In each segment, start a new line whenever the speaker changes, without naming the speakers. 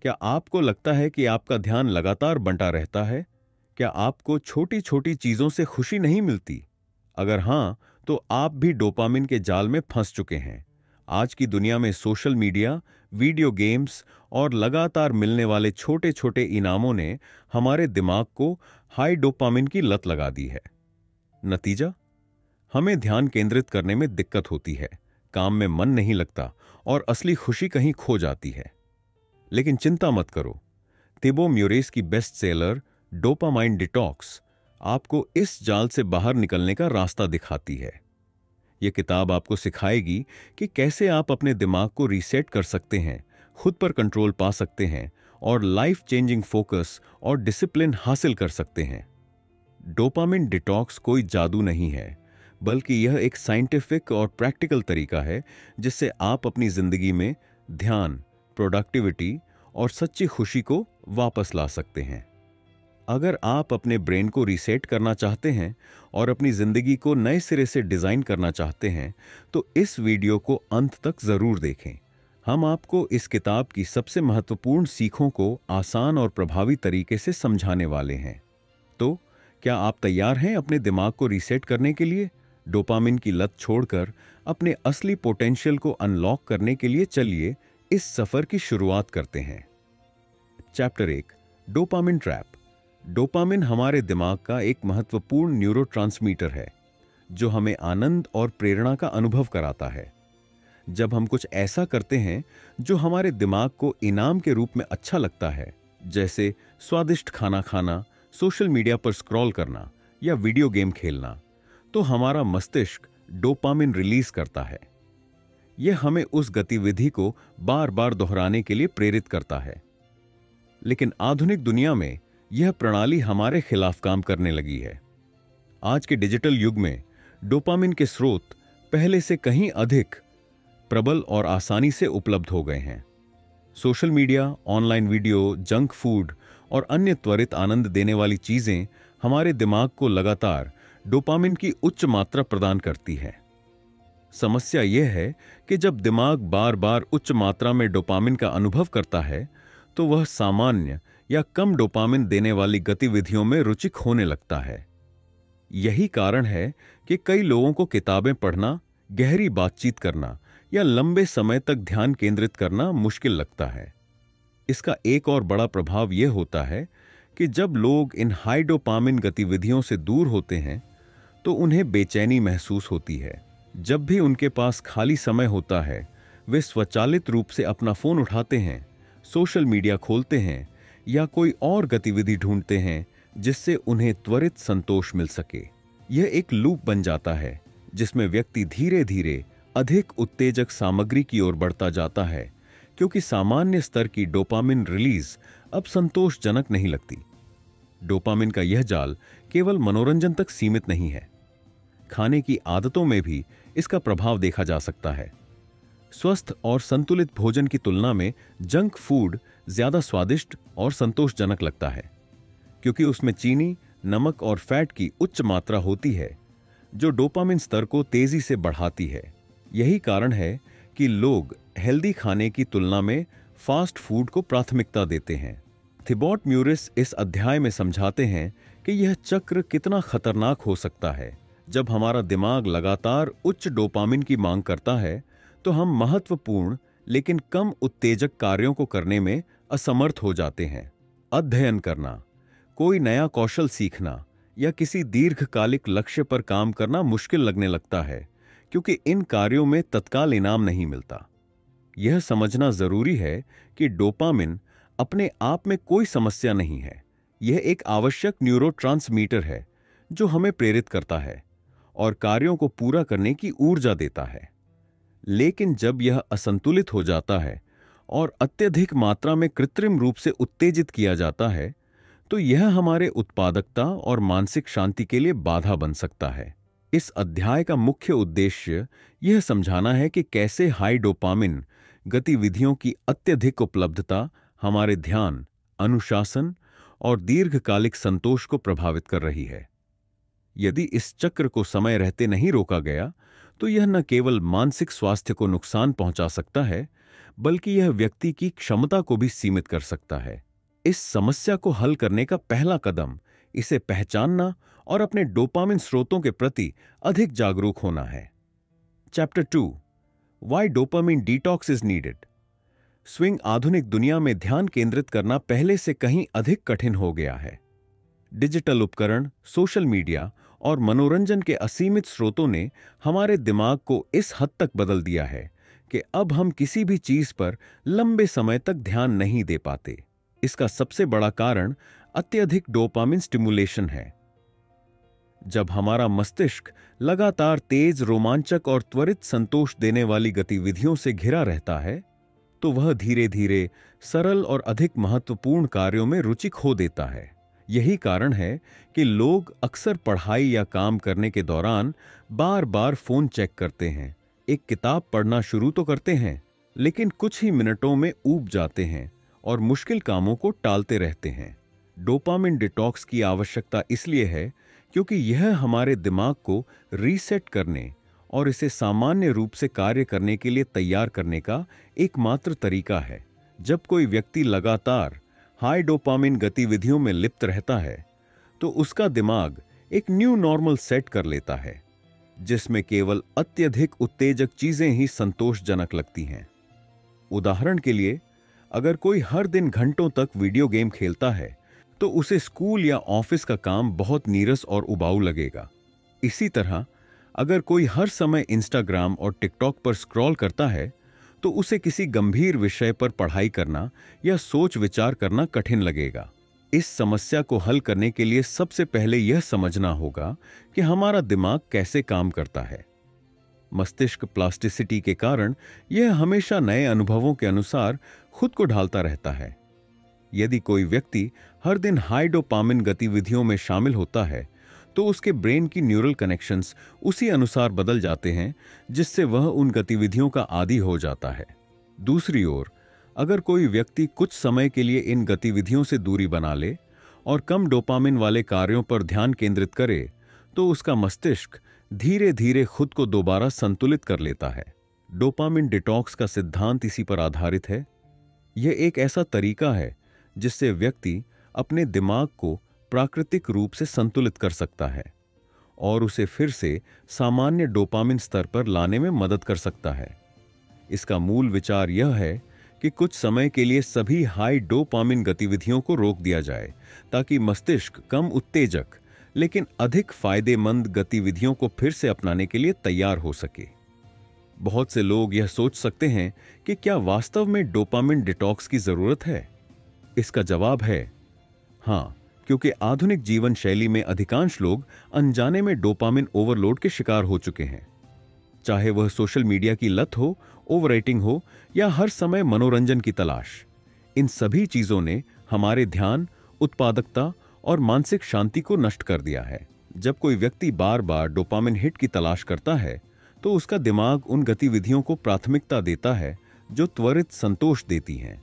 क्या आपको लगता है कि आपका ध्यान लगातार बंटा रहता है? क्या आपको छोटी छोटी चीजों से खुशी नहीं मिलती? अगर हां, तो आप भी डोपामिन के जाल में फंस चुके हैं। आज की दुनिया में सोशल मीडिया, वीडियो गेम्स और लगातार मिलने वाले छोटे छोटे इनामों ने हमारे दिमाग को हाई डोपामिन की लत लगा दी है। नतीजा, हमें ध्यान केंद्रित करने में दिक्कत होती है, काम में मन नहीं लगता और असली खुशी कहीं खो जाती है। लेकिन चिंता मत करो, तिबो म्यूरेस की बेस्ट सेलर डोपामाइन डिटॉक्स आपको इस जाल से बाहर निकलने का रास्ता दिखाती है। यह किताब आपको सिखाएगी कि कैसे आप अपने दिमाग को रीसेट कर सकते हैं, खुद पर कंट्रोल पा सकते हैं और लाइफ चेंजिंग फोकस और डिसिप्लिन हासिल कर सकते हैं। डोपामिन डिटॉक्स कोई जादू नहीं है, बल्कि यह एक साइंटिफिक और प्रैक्टिकल तरीका है जिससे आप अपनी जिंदगी में ध्यान, प्रोडक्टिविटी और सच्ची खुशी को वापस ला सकते हैं। अगर आप अपने ब्रेन को रीसेट करना चाहते हैं और अपनी जिंदगी को नए सिरे से डिजाइन करना चाहते हैं, तो इस वीडियो को अंत तक जरूर देखें। हम आपको इस किताब की सबसे महत्वपूर्ण सीखों को आसान और प्रभावी तरीके से समझाने वाले हैं। तो क्या आप तैयार हैं अपने दिमाग को रीसेट करने के लिए? डोपामिन की लत छोड़कर अपने असली पोटेंशियल को अनलॉक करने के लिए चलिए इस सफर की शुरुआत करते हैं। Chapter 1, dopamine trap. डोपामिन हमारे दिमाग का एक महत्वपूर्ण न्यूरोट्रांसमीटर है जो हमें आनंद और प्रेरणा का अनुभव कराता है। जब हम कुछ ऐसा करते हैं जो हमारे दिमाग को इनाम के रूप में अच्छा लगता है, जैसे स्वादिष्ट खाना खाना, सोशल मीडिया पर स्क्रॉल करना या वीडियो गेम खेलना, तो हमारा मस्तिष्क डोपामिन रिलीज करता है। यह हमें उस गतिविधि को बार बार दोहराने के लिए प्रेरित करता है। लेकिन आधुनिक दुनिया में यह प्रणाली हमारे खिलाफ काम करने लगी है। आज के डिजिटल युग में डोपामिन के स्रोत पहले से कहीं अधिक प्रबल और आसानी से उपलब्ध हो गए हैं। Social media, online video, junk food और अन्य त्वरित आनंद देने वाली चीजें हमारे दिमाग को लगातार डोपामिन की उच्च मात्रा प्रदान करती है। समस्या यह है कि जब दिमाग बार बार उच्च मात्रा में डोपामिन का अनुभव करता है, तो वह सामान्य या कम डोपामिन देने वाली गतिविधियों में रुचि खोने लगता है। यही कारण है कि कई लोगों को किताबें पढ़ना, गहरी बातचीत करना या लंबे समय तक ध्यान केंद्रित करना मुश्किल लगता है। इसका एक और बड़ा प्रभाव यह होता है कि जब लोग इन हाई डोपामिन गतिविधियों से दूर होते हैं, तो उन्हें बेचैनी महसूस होती है। जब भी उनके पास खाली समय होता है, वे स्वचालित रूप से अपना फोन उठाते हैं, सोशल मीडिया खोलते हैं या कोई और गतिविधि ढूंढते हैं जिससे उन्हें त्वरित संतोष मिल सके। यह एक लूप बन जाता है जिसमें व्यक्ति धीरे धीरे अधिक उत्तेजक सामग्री की ओर बढ़ता जाता है, क्योंकि सामान्य स्तर की डोपामिन रिलीज अब संतोषजनक नहीं लगती। डोपामिन का यह जाल केवल मनोरंजन तक सीमित नहीं है। खाने की आदतों में भी इसका प्रभाव देखा जा सकता है। स्वस्थ और संतुलित भोजन की तुलना में जंक फूड ज्यादा स्वादिष्ट और संतोषजनक लगता है, क्योंकि उसमें चीनी, नमक और फैट की उच्च मात्रा होती है जो डोपामिन स्तर को तेजी से बढ़ाती है। यही कारण है कि लोग हेल्दी खाने की तुलना में फास्ट फूड को प्राथमिकता देते हैं। थिबो म्यूरिस इस अध्याय में समझाते हैं कि यह चक्र कितना खतरनाक हो सकता है। जब हमारा दिमाग लगातार उच्च डोपामिन की मांग करता है, तो हम महत्वपूर्ण लेकिन कम उत्तेजक कार्यों को करने में असमर्थ हो जाते हैं। अध्ययन करना, कोई नया कौशल सीखना या किसी दीर्घकालिक लक्ष्य पर काम करना मुश्किल लगने लगता है, क्योंकि इन कार्यों में तत्काल इनाम नहीं मिलता। यह समझना जरूरी है कि डोपामिन अपने आप में कोई समस्या नहीं है। यह एक आवश्यक न्यूरोट्रांसमीटर है जो हमें प्रेरित करता है और कार्यों को पूरा करने की ऊर्जा देता है। लेकिन जब यह असंतुलित हो जाता है और अत्यधिक मात्रा में कृत्रिम रूप से उत्तेजित किया जाता है, तो यह हमारे उत्पादकता और मानसिक शांति के लिए बाधा बन सकता है। इस अध्याय का मुख्य उद्देश्य यह समझाना है कि कैसे हाई डोपामिन गतिविधियों की अत्यधिक उपलब्धता हमारे ध्यान, अनुशासन और दीर्घकालिक संतोष को प्रभावित कर रही है। यदि इस चक्र को समय रहते नहीं रोका गया, तो यह न केवल मानसिक स्वास्थ्य को नुकसान पहुंचा सकता है, बल्कि यह व्यक्ति की क्षमता को भी सीमित कर सकता है। इस समस्या को हल करने का पहला कदम इसे पहचानना और अपने डोपामिन स्रोतों के प्रति अधिक जागरूक होना है। Chapter 2, why dopamine detox is needed. Swing आधुनिक दुनिया में ध्यान केंद्रित करना पहले से कहीं अधिक कठिन हो गया है। डिजिटल उपकरण, सोशल मीडिया और मनोरंजन के असीमित स्रोतों ने हमारे दिमाग को इस हद तक बदल दिया है कि अब हम किसी भी चीज पर लंबे समय तक ध्यान नहीं दे पाते। इसका सबसे बड़ा कारण अत्यधिक डोपामिन स्टिमुलेशन है। जब हमारा मस्तिष्क लगातार तेज, रोमांचक और त्वरित संतोष देने वाली गतिविधियों से घिरा रहता है, तो वह धीरे धीरे सरल और अधिक महत्वपूर्ण कार्यों में रुचि खो देता है। यही कारण है कि लोग अक्सर पढ़ाई या काम करने के दौरान बार बार फोन चेक करते हैं, एक किताब पढ़ना शुरू तो करते हैं, लेकिन कुछ ही मिनटों में ऊब जाते हैं और मुश्किल कामों को टालते रहते हैं। डोपामिन डिटॉक्स की आवश्यकता इसलिए है क्योंकि यह हमारे दिमाग को रीसेट करने और इसे सामान्य रूप से कार्य करने के लिए तैयार करने का एकमात्र तरीका है। जब कोई व्यक्ति लगातार हाई डोपामिन गतिविधियों में लिप्त रहता है, तो उसका दिमाग एक न्यू नॉर्मल सेट कर लेता है, जिसमें केवल अत्यधिक उत्तेजक चीजें ही संतोषजनक लगती हैं। उदाहरण के लिए, अगर कोई हर दिन घंटों तक वीडियो गेम खेलता है, तो उसे स्कूल या ऑफिस का काम बहुत नीरस और उबाऊ लगेगा। इसी तरह अगर कोई हर समय इंस्टाग्राम और टिकटॉक पर स्क्रॉल करता है, तो उसे किसी गंभीर विषय पर पढ़ाई करना या सोच विचार करना कठिन लगेगा। इस समस्या को हल करने के लिए सबसे पहले यह समझना होगा कि हमारा दिमाग कैसे काम करता है। मस्तिष्क प्लास्टिसिटी के कारण यह हमेशा नए अनुभवों के अनुसार खुद को ढालता रहता है। यदि कोई व्यक्ति हर दिन हाई डोपामिन गतिविधियों में शामिल होता है, तो उसके ब्रेन की न्यूरल कनेक्शंस उसी अनुसार बदल जाते हैं, जिससे वह उन गतिविधियों का आदी हो जाता है। दूसरी ओर, अगर कोई व्यक्ति कुछ समय के लिए इन गतिविधियों से दूरी बना ले और कम डोपामिन वाले कार्यों पर ध्यान केंद्रित करे, तो उसका मस्तिष्क धीरे धीरे खुद को दोबारा संतुलित कर लेता है। डोपामिन डिटॉक्स का सिद्धांत इसी पर आधारित है। यह एक ऐसा तरीका है जिससे व्यक्ति अपने दिमाग को प्राकृतिक रूप से संतुलित कर सकता है और उसे फिर से सामान्य डोपामिन स्तर पर लाने में मदद कर सकता है। इसका मूल विचार यह है कि कुछ समय के लिए सभी हाई डोपामिन गतिविधियों को रोक दिया जाए, ताकि मस्तिष्क कम उत्तेजक लेकिन अधिक फायदेमंद गतिविधियों को फिर से अपनाने के लिए तैयार हो सके। बहुत से लोग यह सोच सकते हैं कि क्या वास्तव में डोपामिन डिटॉक्स की जरूरत है? इसका जवाब है हां, क्योंकि आधुनिक जीवन शैली में अधिकांश लोग अनजाने में डोपामिन ओवरलोड के शिकार हो चुके हैं। चाहे वह सोशल मीडिया की लत हो, ओवरईटिंग हो या हर समय मनोरंजन की तलाश, इन सभी चीजों ने हमारे ध्यान, उत्पादकता और मानसिक शांति को नष्ट कर दिया है। जब कोई व्यक्ति बार बार डोपामिन हिट की तलाश करता है, तो उसका दिमाग उन गतिविधियों को प्राथमिकता देता है जो त्वरित संतोष देती हैं,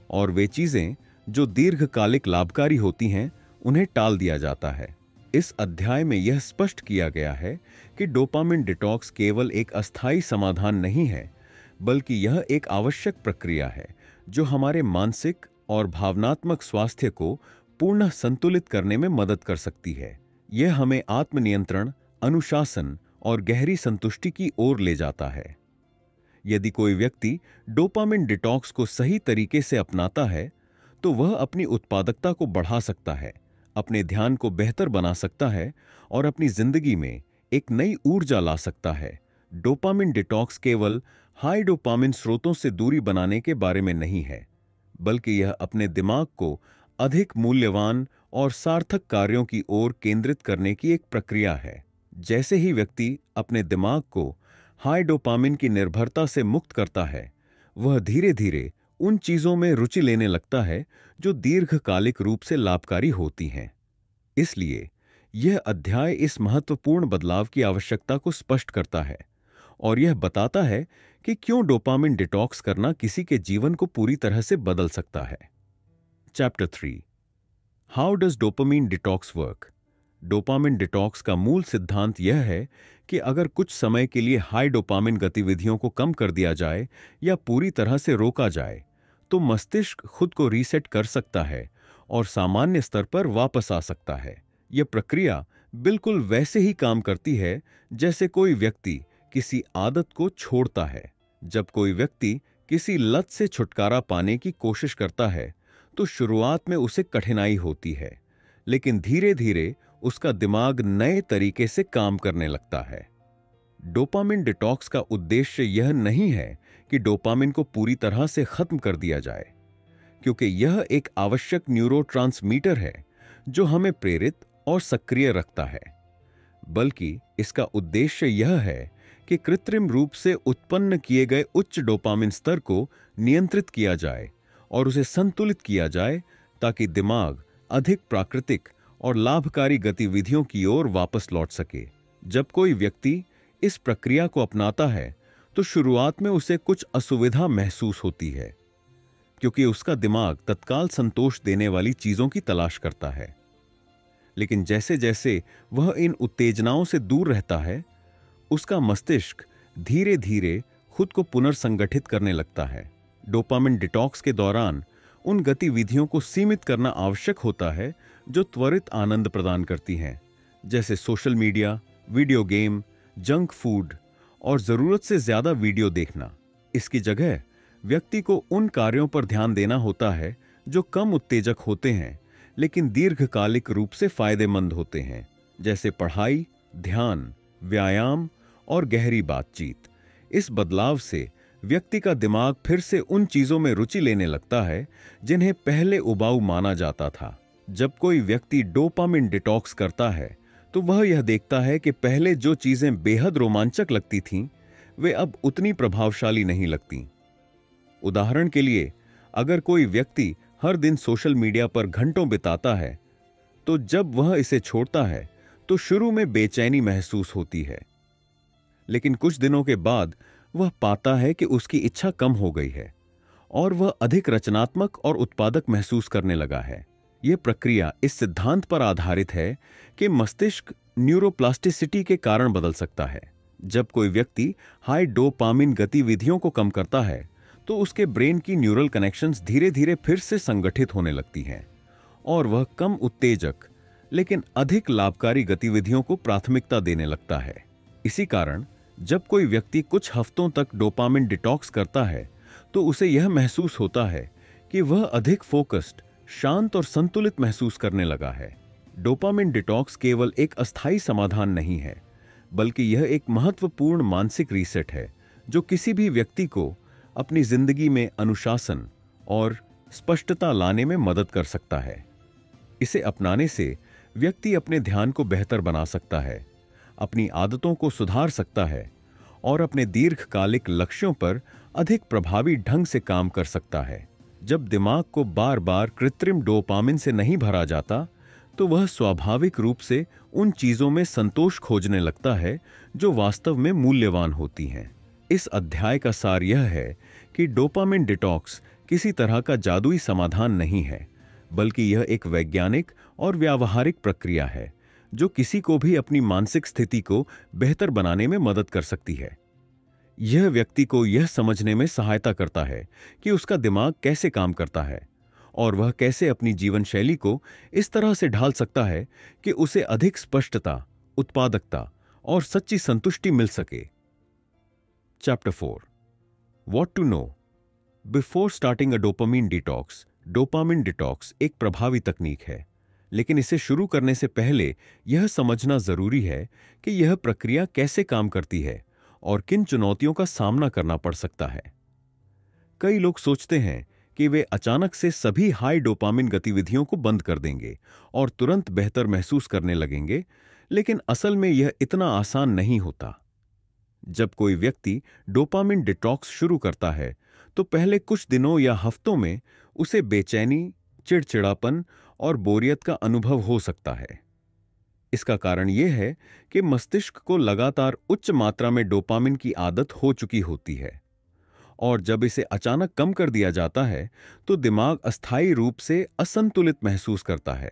और वे चीजें जो दीर्घकालिक लाभकारी होती हैं, उन्हें टाल दिया जाता है। इस अध्याय में यह स्पष्ट किया गया है कि डोपामिन डिटॉक्स केवल एक अस्थायी समाधान नहीं है, बल्कि यह एक आवश्यक प्रक्रिया है जो हमारे मानसिक और भावनात्मक स्वास्थ्य को पूर्ण संतुलित करने में मदद कर सकती है। यह हमें आत्मनियंत्रण, अनुशासन और गहरी संतुष्टि की ओर ले जाता है। यदि कोई व्यक्ति डोपामिन डिटॉक्स को सही तरीके से अपनाता है, तो वह अपनी उत्पादकता को बढ़ा सकता है, अपने ध्यान को बेहतर बना सकता है और अपनी जिंदगी में एक नई ऊर्जा ला सकता है। डोपामिन डिटॉक्स केवल हाई डोपामिन स्रोतों से दूरी बनाने के बारे में नहीं है, बल्कि यह अपने दिमाग को अधिक मूल्यवान और सार्थक कार्यों की ओर केंद्रित करने की एक प्रक्रिया है। जैसे ही व्यक्ति अपने दिमाग को हाई डोपामिन की निर्भरता से मुक्त करता है, वह धीरे धीरे उन चीजों में रुचि लेने लगता है जो दीर्घकालिक रूप से लाभकारी होती हैं। इसलिए यह अध्याय इस महत्वपूर्ण बदलाव की आवश्यकता को स्पष्ट करता है और यह बताता है कि क्यों डोपामिन डिटॉक्स करना किसी के जीवन को पूरी तरह से बदल सकता है। Chapter 3, how does dopamine detox work? Dopamine detox का मूल सिद्धांत यह है कि अगर कुछ समय के लिए हाई डोपामिन गतिविधियों को कम कर दिया जाए या पूरी तरह से रोका जाए, तो मस्तिष्क खुद को रीसेट कर सकता है और सामान्य स्तर पर वापस आ सकता है। यह प्रक्रिया बिल्कुल वैसे ही काम करती है जैसे कोई व्यक्ति किसी आदत को छोड़ता है। जब कोई व्यक्ति किसी लत से छुटकारा पाने की कोशिश करता है तो शुरुआत में उसे कठिनाई होती है, लेकिन धीरे धीरे उसका दिमाग नए तरीके से काम करने लगता है। डोपामिन डिटॉक्स का उद्देश्य यह नहीं है कि डोपामिन को पूरी तरह से खत्म कर दिया जाए, क्योंकि यह एक आवश्यक न्यूरोट्रांसमीटर है जो हमें प्रेरित और सक्रिय रखता है, बल्कि इसका उद्देश्य यह है कि कृत्रिम रूप से उत्पन्न किए गए उच्च डोपामिन स्तर को नियंत्रित किया जाए और उसे संतुलित किया जाए ताकि दिमाग अधिक प्राकृतिक और लाभकारी गतिविधियों की ओर वापस लौट सके। जब कोई व्यक्ति इस प्रक्रिया को अपनाता है तो शुरुआत में उसे कुछ असुविधा महसूस होती है, क्योंकि उसका दिमाग तत्काल संतोष देने वाली चीजों की तलाश करता है। लेकिन जैसे जैसे वह इन उत्तेजनाओं से दूर रहता है, उसका मस्तिष्क धीरे धीरे खुद को पुनर्संगठित करने लगता है। डोपामिन डिटॉक्स के दौरान उन गतिविधियों को सीमित करना आवश्यक होता है जो त्वरित आनंद प्रदान करती हैं, जैसे social media, video game, junk food और जरूरत से ज्यादा वीडियो देखना। इसकी जगह व्यक्ति को उन कार्यों पर ध्यान देना होता है जो कम उत्तेजक होते हैं लेकिन दीर्घकालिक रूप से फायदेमंद होते हैं, जैसे पढ़ाई, ध्यान, व्यायाम और गहरी बातचीत। इस बदलाव से व्यक्ति का दिमाग फिर से उन चीजों में रुचि लेने लगता है जिन्हें पहले उबाऊ माना जाता था। जब कोई व्यक्ति डोपामिन डिटॉक्स करता है तो वह यह देखता है कि पहले जो चीजें बेहद रोमांचक लगती थीं, वे अब उतनी प्रभावशाली नहीं लगती। उदाहरण के लिए, अगर कोई व्यक्ति हर दिन सोशल मीडिया पर घंटों बिताता है, तो जब वह इसे छोड़ता है तो शुरू में बेचैनी महसूस होती है, लेकिन कुछ दिनों के बाद वह पाता है कि उसकी इच्छा कम हो गई है और वह अधिक रचनात्मक और उत्पादक महसूस करने लगा है। यह प्रक्रिया इस सिद्धांत पर आधारित है कि मस्तिष्क न्यूरोप्लास्टिसिटी के कारण बदल सकता है। जब कोई व्यक्ति हाई डोपामिन गतिविधियों को कम करता है तो उसके ब्रेन की न्यूरल कनेक्शंस धीरे धीरे फिर से संगठित होने लगती हैं और वह कम उत्तेजक लेकिन अधिक लाभकारी गतिविधियों को प्राथमिकता देने लगता है। इसी कारण जब कोई व्यक्ति कुछ हफ्तों तक डोपामिन डिटॉक्स करता है तो उसे यह महसूस होता है कि वह अधिक फोकस्ड, शांत और संतुलित महसूस करने लगा है। डोपामिन डिटॉक्स केवल एक अस्थायी समाधान नहीं है, बल्कि यह एक महत्वपूर्ण मानसिक रीसेट है जो किसी भी व्यक्ति को अपनी जिंदगी में अनुशासन और स्पष्टता लाने में मदद कर सकता है। इसे अपनाने से व्यक्ति अपने ध्यान को बेहतर बना सकता है, अपनी आदतों को सुधार सकता है और अपने दीर्घकालिक लक्ष्यों पर अधिक प्रभावी ढंग से काम कर सकता है। जब दिमाग को बार बार कृत्रिम डोपामिन से नहीं भरा जाता तो वह स्वाभाविक रूप से उन चीजों में संतोष खोजने लगता है जो वास्तव में मूल्यवान होती हैं। इस अध्याय का सार यह है कि डोपामिन डिटॉक्स किसी तरह का जादुई समाधान नहीं है, बल्कि यह एक वैज्ञानिक और व्यावहारिक प्रक्रिया है जो किसी को भी अपनी मानसिक स्थिति को बेहतर बनाने में मदद कर सकती है। यह व्यक्ति को यह समझने में सहायता करता है कि उसका दिमाग कैसे काम करता है और वह कैसे अपनी जीवन शैली को इस तरह से ढाल सकता है कि उसे अधिक स्पष्टता, उत्पादकता और सच्ची संतुष्टि मिल सके। Chapter 4, what to know before starting a dopamine detox. Dopamine detox एक प्रभावी तकनीक है, लेकिन इसे शुरू करने से पहले यह समझना जरूरी है कि यह प्रक्रिया कैसे काम करती है और किन चुनौतियों का सामना करना पड़ सकता है। कई लोग सोचते हैं कि वे अचानक से सभी हाई डोपामिन गतिविधियों को बंद कर देंगे और तुरंत बेहतर महसूस करने लगेंगे, लेकिन असल में यह इतना आसान नहीं होता। जब कोई व्यक्ति डोपामिन डिटॉक्स शुरू करता है तो पहले कुछ दिनों या हफ्तों में उसे बेचैनी, चिड़चिड़ापन और बोरियत का अनुभव हो सकता है। इसका कारण यह है कि मस्तिष्क को लगातार उच्च मात्रा में डोपामिन की आदत हो चुकी होती है और जब इसे अचानक कम कर दिया जाता है तो दिमाग अस्थायी रूप से असंतुलित महसूस करता है।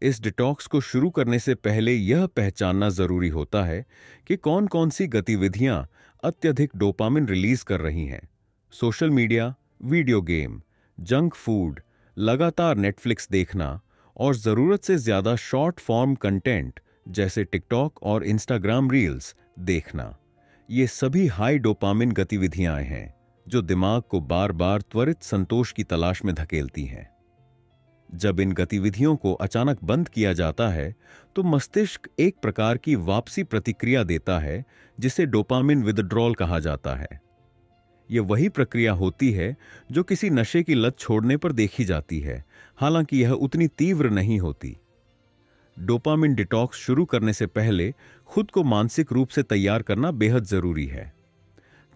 इस डिटॉक्स को शुरू करने से पहले यह पहचानना जरूरी होता है कि कौन कौन सी गतिविधियां अत्यधिक डोपामिन रिलीज कर रही हैं। Social media, video game, junk food, लगातार नेटफ्लिक्स देखना और जरूरत से ज्यादा शॉर्ट फॉर्म कंटेंट जैसे टिकटॉक और इंस्टाग्राम रील्स देखना, ये सभी हाई डोपामिन गतिविधियां हैं जो दिमाग को बार बार त्वरित संतोष की तलाश में धकेलती हैं। जब इन गतिविधियों को अचानक बंद किया जाता है तो मस्तिष्क एक प्रकार की वापसी प्रतिक्रिया देता है जिसे डोपामिन विथड्रॉल कहा जाता है। यह वही प्रक्रिया होती है जो किसी नशे की लत छोड़ने पर देखी जाती है, हालांकि यह उतनी तीव्र नहीं होती। डोपामिन डिटॉक्स शुरू करने से पहले खुद को मानसिक रूप से तैयार करना बेहद जरूरी है।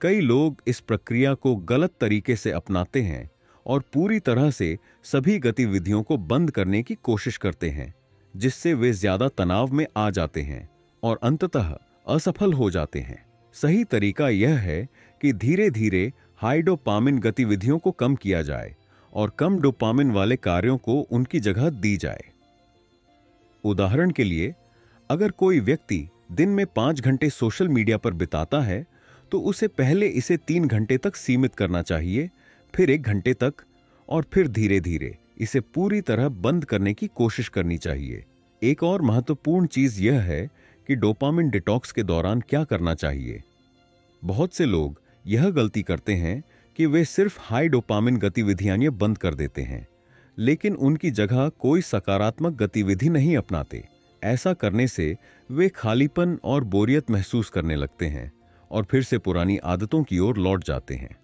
कई लोग इस प्रक्रिया को गलत तरीके से अपनाते हैं और पूरी तरह से सभी गतिविधियों को बंद करने की कोशिश करते हैं, जिससे वे ज्यादा तनाव में आ जाते हैं और अंततः असफल हो जाते हैं। सही तरीका यह है कि धीरे धीरे हाई डोपामिन गतिविधियों को कम किया जाए और कम डोपामिन वाले कार्यों को उनकी जगह दी जाए। उदाहरण के लिए, अगर कोई व्यक्ति दिन में 5 घंटे सोशल मीडिया पर बिताता है तो उसे पहले इसे 3 घंटे तक सीमित करना चाहिए, फिर 1 घंटे तक, और फिर धीरे धीरे इसे पूरी तरह बंद करने की कोशिश करनी चाहिए। एक और महत्वपूर्ण चीज यह है कि डोपामिन डिटॉक्स के दौरान क्या करना चाहिए। बहुत से लोग यह गलती करते हैं कि वे सिर्फ हाई डोपामिन गतिविधियां बंद कर देते हैं, लेकिन उनकी जगह कोई सकारात्मक गतिविधि नहीं अपनाते। ऐसा करने से वे खालीपन और बोरियत महसूस करने लगते हैं और फिर से पुरानी आदतों की ओर लौट जाते हैं।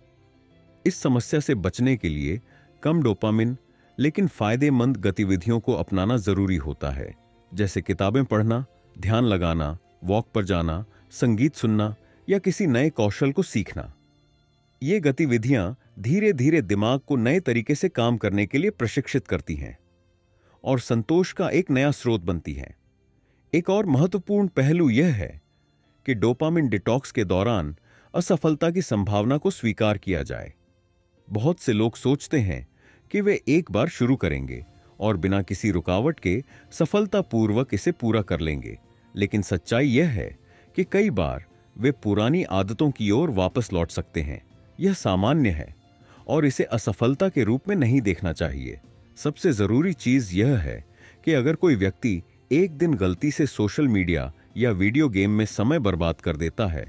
इस समस्या से बचने के लिए कम डोपामिन लेकिन फायदेमंद गतिविधियों को अपनाना जरूरी होता है, जैसे किताबें पढ़ना, ध्यान लगाना, वॉक पर जाना, संगीत सुनना या किसी नए कौशल को सीखना। ये गतिविधियां धीरे धीरे दिमाग को नए तरीके से काम करने के लिए प्रशिक्षित करती हैं और संतोष का एक नया स्रोत बनती हैं। एक और महत्वपूर्ण पहलू यह है कि डोपामिन डिटॉक्स के दौरान असफलता की संभावना को स्वीकार किया जाए। बहुत से लोग सोचते हैं कि वे एक बार शुरू करेंगे और बिना किसी रुकावट के सफलतापूर्वक इसे पूरा कर लेंगे, लेकिन सच्चाई यह है कि कई बार वे पुरानी आदतों की ओर वापस लौट सकते हैं। यह सामान्य है और इसे असफलता के रूप में नहीं देखना चाहिए। सबसे जरूरी चीज यह है कि अगर कोई व्यक्ति एक दिन गलती से सोशल मीडिया या वीडियो गेम में समय बर्बाद कर देता है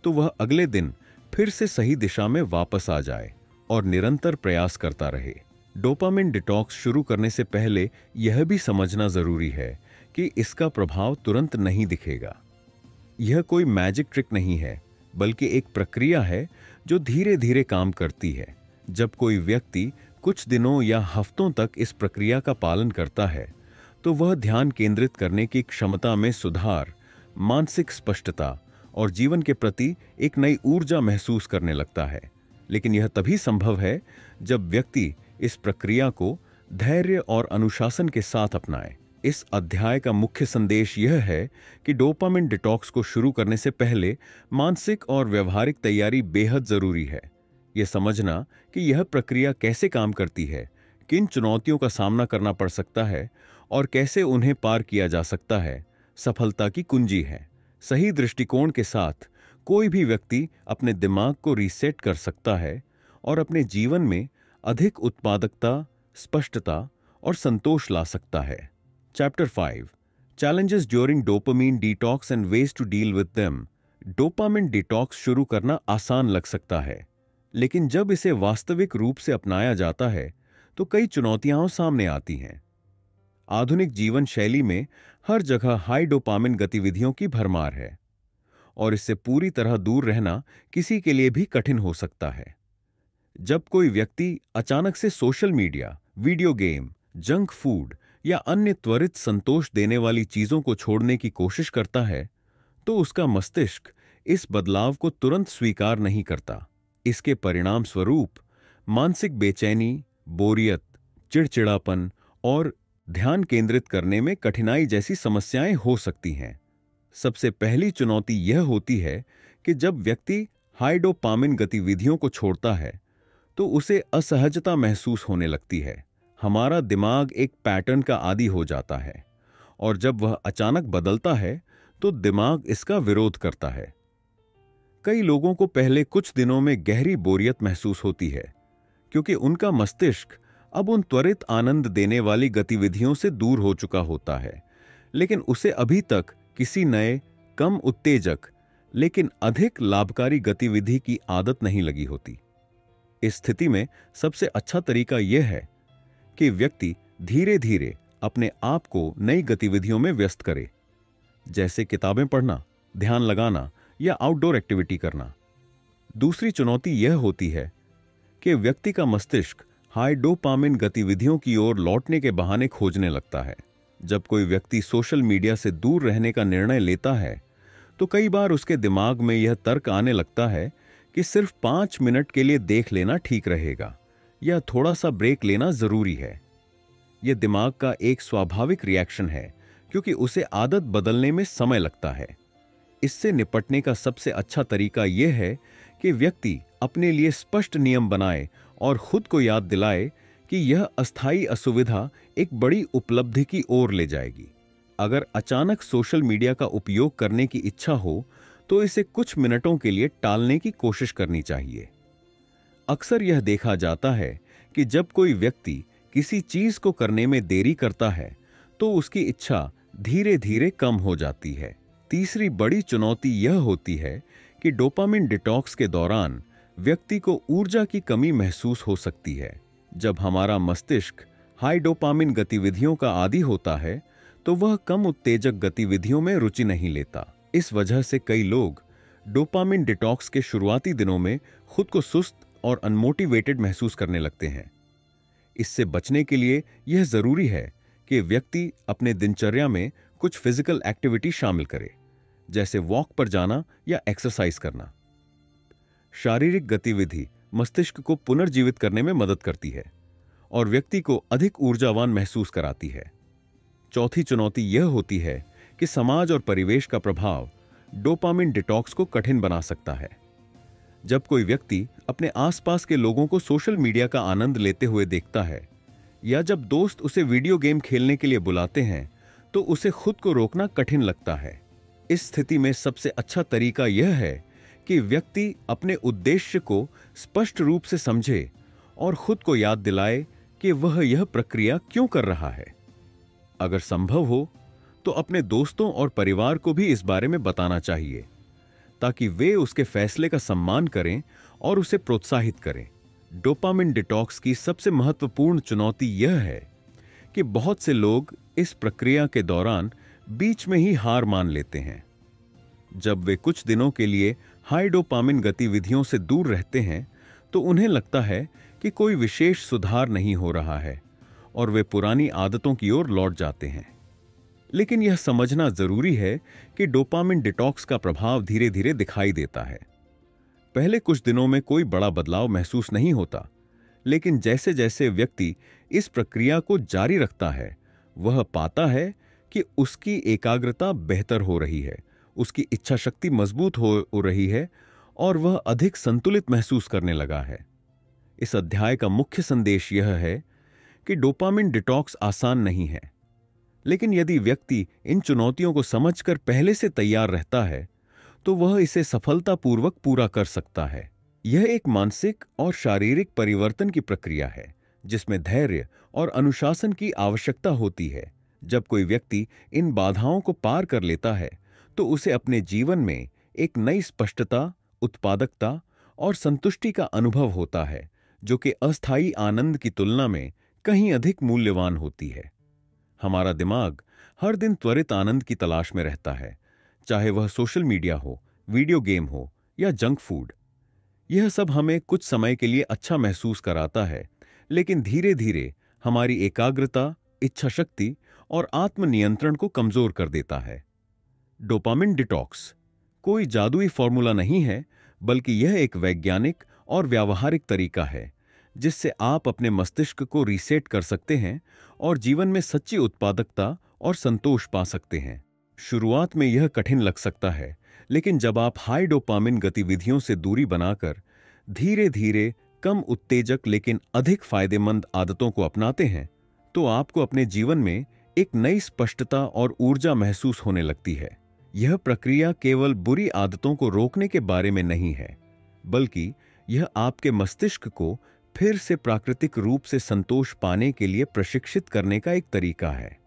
तो वह अगले दिन फिर से सही दिशा में वापस आ जाए और निरंतर प्रयास करता रहे। डोपामिन डिटॉक्स शुरू करने से पहले यह भी समझना जरूरी है कि इसका प्रभाव तुरंत नहीं दिखेगा। यह कोई मैजिक ट्रिक नहीं है, बल्कि एक प्रक्रिया है जो धीरे धीरे काम करती है। जब कोई व्यक्ति कुछ दिनों या हफ्तों तक इस प्रक्रिया का पालन करता है तो वह ध्यान केंद्रित करने की क्षमता में सुधार, मानसिक स्पष्टता और जीवन के प्रति एक नई ऊर्जा महसूस करने लगता है। लेकिन यह तभी संभव है जब व्यक्ति इस प्रक्रिया को धैर्य और अनुशासन के साथ अपनाए। इस अध्याय का मुख्य संदेश यह है कि डोपामिन डिटॉक्स को शुरू करने से पहले मानसिक और व्यवहारिक तैयारी बेहद जरूरी है। यह समझना कि यह प्रक्रिया कैसे काम करती है, किन चुनौतियों का सामना करना पड़ सकता है और कैसे उन्हें पार किया जा सकता है, सफलता की कुंजी है। सही दृष्टिकोण के साथ कोई भी व्यक्ति अपने दिमाग को रीसेट कर सकता है और अपने जीवन में अधिक उत्पादकता, स्पष्टता और संतोष ला सकता है। Chapter 5 challenges during dopamine detox and ways to deal with them. Dopamine detox शुरू करना आसान लग सकता है, लेकिन जब इसे वास्तविक रूप से अपनाया जाता है तो कई चुनौतियां सामने आती हैं। आधुनिक जीवन शैली में हर जगह हाई डोपामिन गतिविधियों की भरमार है और इससे पूरी तरह दूर रहना किसी के लिए भी कठिन हो सकता है। जब कोई व्यक्ति अचानक से social media, video game, junk food या अन्य त्वरित संतोष देने वाली चीजों को छोड़ने की कोशिश करता है तो उसका मस्तिष्क इस बदलाव को तुरंत स्वीकार नहीं करता। इसके परिणाम स्वरूप मानसिक बेचैनी, बोरियत, चिड़चिड़ापन और ध्यान केंद्रित करने में कठिनाई जैसी समस्याएं हो सकती हैं। सबसे पहली चुनौती यह होती है कि जब व्यक्ति हाई डोपामिन गतिविधियों को छोड़ता है तो उसे असहजता महसूस होने लगती है। हमारा दिमाग एक पैटर्न का आदी हो जाता है और जब वह अचानक बदलता है तो दिमाग इसका विरोध करता है। कई लोगों को पहले कुछ दिनों में गहरी बोरियत महसूस होती है, क्योंकि उनका मस्तिष्क अब उन त्वरित आनंद देने वाली गतिविधियों से दूर हो चुका होता है, लेकिन उसे अभी तक किसी नए, कम उत्तेजक लेकिन अधिक लाभकारी गतिविधि की आदत नहीं लगी होती। इस स्थिति में सबसे अच्छा तरीका यह है कि व्यक्ति धीरे धीरे अपने आप को नई गतिविधियों में व्यस्त करे, जैसे किताबें पढ़ना, ध्यान लगाना या आउटडोर एक्टिविटी करना। दूसरी चुनौती यह होती है कि व्यक्ति का मस्तिष्क हाई डोपामिन गतिविधियों की ओर लौटने के बहाने खोजने लगता है। जब कोई व्यक्ति सोशल मीडिया से दूर रहने का निर्णय लेता है तो कई बार उसके दिमाग में यह तर्क आने लगता है कि सिर्फ 5 मिनट के लिए देख लेना ठीक रहेगा या थोड़ा सा ब्रेक लेना जरूरी है। यह दिमाग का एक स्वाभाविक रिएक्शन है, क्योंकि उसे आदत बदलने में समय लगता है। इससे निपटने का सबसे अच्छा तरीका यह है कि व्यक्ति अपने लिए स्पष्ट नियम बनाए और खुद को याद दिलाए कि यह अस्थायी असुविधा एक बड़ी उपलब्धि की ओर ले जाएगी। अगर अचानक सोशल मीडिया का उपयोग करने की इच्छा हो तो इसे कुछ मिनटों के लिए टालने की कोशिश करनी चाहिए। अक्सर यह देखा जाता है कि जब कोई व्यक्ति किसी चीज को करने में देरी करता है तो उसकी इच्छा धीरे धीरे कम हो जाती है। तीसरी बड़ी चुनौती यह होती है कि डोपामिन डिटॉक्स के दौरान व्यक्ति को ऊर्जा की कमी महसूस हो सकती है। जब हमारा मस्तिष्क हाई डोपामिन गतिविधियों का आदी होता है तो वह कम उत्तेजक गतिविधियों में रुचि नहीं लेता। इस वजह से कई लोग डोपामिन डिटॉक्स के शुरुआती दिनों में खुद को सुस्त और अनमोटिवेटेड महसूस करने लगते हैं। इससे बचने के लिए यह जरूरी है कि व्यक्ति अपने दिनचर्या में कुछ फिजिकल एक्टिविटी शामिल करे, जैसे वॉक पर जाना या एक्सरसाइज करना। शारीरिक गतिविधि मस्तिष्क को पुनर्जीवित करने में मदद करती है और व्यक्ति को अधिक ऊर्जावान महसूस कराती है। चौथी चुनौती यह होती है कि समाज और परिवेश का प्रभाव डोपामिन डिटॉक्स को कठिन बना सकता है। जब कोई व्यक्ति अपने आसपास के लोगों को सोशल मीडिया का आनंद लेते हुए देखता है या जब दोस्त उसे वीडियो गेम खेलने के लिए बुलाते हैं तो उसे खुद को रोकना कठिन लगता है। इस स्थिति में सबसे अच्छा तरीका यह है कि व्यक्ति अपने उद्देश्य को स्पष्ट रूप से समझे और खुद को याद दिलाए कि वह यह प्रक्रिया क्यों कर रहा है। अगर संभव हो तो अपने दोस्तों और परिवार को भी इस बारे में बताना चाहिए, ताकि वे उसके फैसले का सम्मान करें और उसे प्रोत्साहित करें। डोपामिन डिटॉक्स की सबसे महत्वपूर्ण चुनौती यह है कि बहुत से लोग इस प्रक्रिया के दौरान बीच में ही हार मान लेते हैं। जब वे कुछ दिनों के लिए हाई डोपामिन गतिविधियों से दूर रहते हैं तो उन्हें लगता है कि कोई विशेष सुधार नहीं हो रहा है और वे पुरानी आदतों की ओर लौट जाते हैं। लेकिन यह समझना जरूरी है कि डोपामिन डिटॉक्स का प्रभाव धीरे धीरे दिखाई देता है। पहले कुछ दिनों में कोई बड़ा बदलाव महसूस नहीं होता, लेकिन जैसे जैसे व्यक्ति इस प्रक्रिया को जारी रखता है वह पाता है कि उसकी एकाग्रता बेहतर हो रही है, उसकी इच्छा शक्ति मजबूत हो रही है और वह अधिक संतुलित महसूस करने लगा है। इस अध्याय का मुख्य संदेश यह है कि डोपामिन डिटॉक्स आसान नहीं है, लेकिन यदि व्यक्ति इन चुनौतियों को समझकर पहले से तैयार रहता है तो वह इसे सफलतापूर्वक पूरा कर सकता है। यह एक मानसिक और शारीरिक परिवर्तन की प्रक्रिया है जिसमें धैर्य और अनुशासन की आवश्यकता होती है। जब कोई व्यक्ति इन बाधाओं को पार कर लेता है तो उसे अपने जीवन में एक नई स्पष्टता, उत्पादकता और संतुष्टि का अनुभव होता है, जो कि अस्थायी आनंद की तुलना में कहीं अधिक मूल्यवान होती है। हमारा दिमाग हर दिन त्वरित आनंद की तलाश में रहता है, चाहे वह सोशल मीडिया हो, वीडियो गेम हो या जंक फूड। यह सब हमें कुछ समय के लिए अच्छा महसूस कराता है, लेकिन धीरे धीरे हमारी एकाग्रता, इच्छा शक्ति और आत्मनियंत्रण को कमजोर कर देता है। डोपामिन डिटॉक्स कोई जादुई फॉर्मूला नहीं है, बल्कि यह एक वैज्ञानिक और व्यावहारिक तरीका है जिससे आप अपने मस्तिष्क को रीसेट कर सकते हैं और जीवन में सच्ची उत्पादकता और संतोष पा सकते हैं। शुरुआत में यह कठिन लग सकता है, लेकिन जब आप हाई डोपामिन गतिविधियों से दूरी बनाकर धीरे धीरे कम उत्तेजक लेकिन अधिक फायदेमंद आदतों को अपनाते हैं तो आपको अपने जीवन में एक नई स्पष्टता और ऊर्जा महसूस होने लगती है। यह प्रक्रिया केवल बुरी आदतों को रोकने के बारे में नहीं है, बल्कि यह आपके मस्तिष्क को फिर से प्राकृतिक रूप से संतोष पाने के लिए प्रशिक्षित करने का एक तरीका है।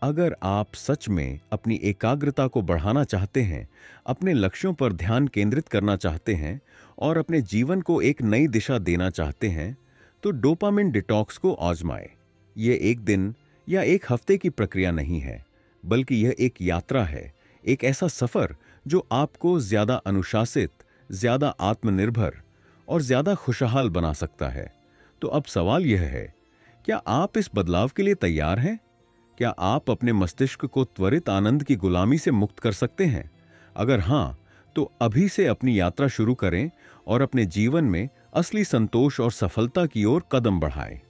अगर आप सच में अपनी एकाग्रता को बढ़ाना चाहते हैं, अपने लक्ष्यों पर ध्यान केंद्रित करना चाहते हैं और अपने जीवन को एक नई दिशा देना चाहते हैं, तो डोपामिन डिटॉक्स को आजमाएं। यह एक दिन या एक हफ्ते की प्रक्रिया नहीं है, बल्कि यह एक यात्रा है, एक ऐसा सफर जो आपको ज्यादा अनुशासित, ज्यादा आत्मनिर्भर और ज्यादा खुशहाल बना सकता है। तो अब सवाल यह है, क्या आप इस बदलाव के लिए तैयार हैं? क्या आप अपने मस्तिष्क को त्वरित आनंद की गुलामी से मुक्त कर सकते हैं? अगर हां, तो अभी से अपनी यात्रा शुरू करें और अपने जीवन में असली संतोष और सफलता की ओर कदम बढ़ाएं।